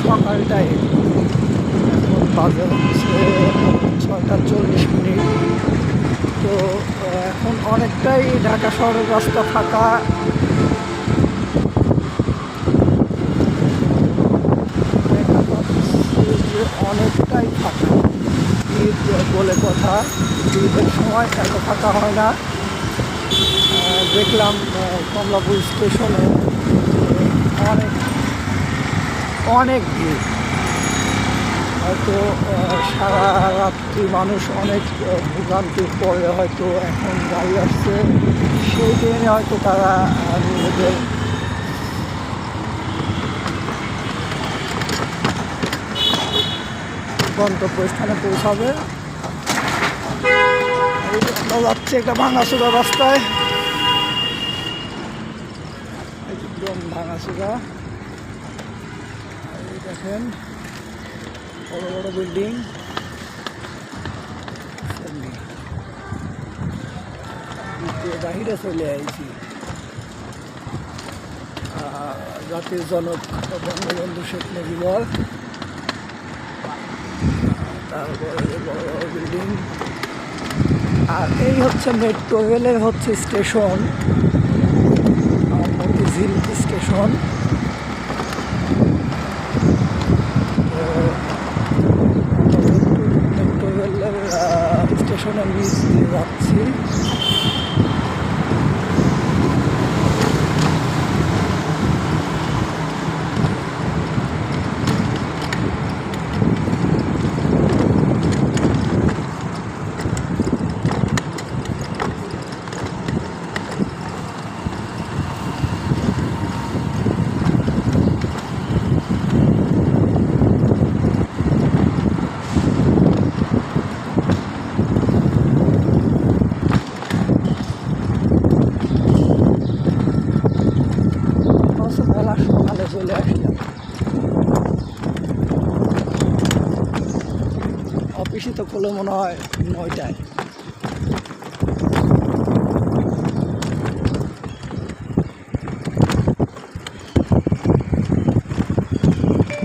সকালটাই, এখন বাজে হচ্ছে 6টা 40 মিনিট। তো এখন অনেকটাই ঢাকা শহরের রাস্তা ফাঁকা। অনেকটাই ফাঁকা, ঈদ বলে কথা। ঈদের সময় এত ফাঁকা হয় না। দেখলাম কমলাপুর স্টেশনে অনেক অনেক ভিড়। হয়তো সারা রাত্রি মানুষ অনেক ভোগান্তির পরে হয়তো এখন গাড়ি আসছে, সেই ট্রেনে হয়তো তারা নিজেদের গন্তব্যস্থানে পৌঁছাবে। যাচ্ছে একটা ভাঙাচোরা রাস্তায়, একদম ভাঙাচোরা। দেখেন বড় বড় বিল্ডিং। বাহিরে চলে আইছি। জাতির জনক বঙ্গবন্ধু শেখ মুজিবুর, তারপরে বড় বড় বিল্ডিং। আর এই হচ্ছে মেট্রো রেলের হচ্ছে স্টেশন, মতিঝিল স্টেশন। মেট্রো রেলের স্টেশনের নিচ দিয়ে যাচ্ছি। সকালে চলে আসলাম, অফিসে তো খোলো মনে হয় 9টায়।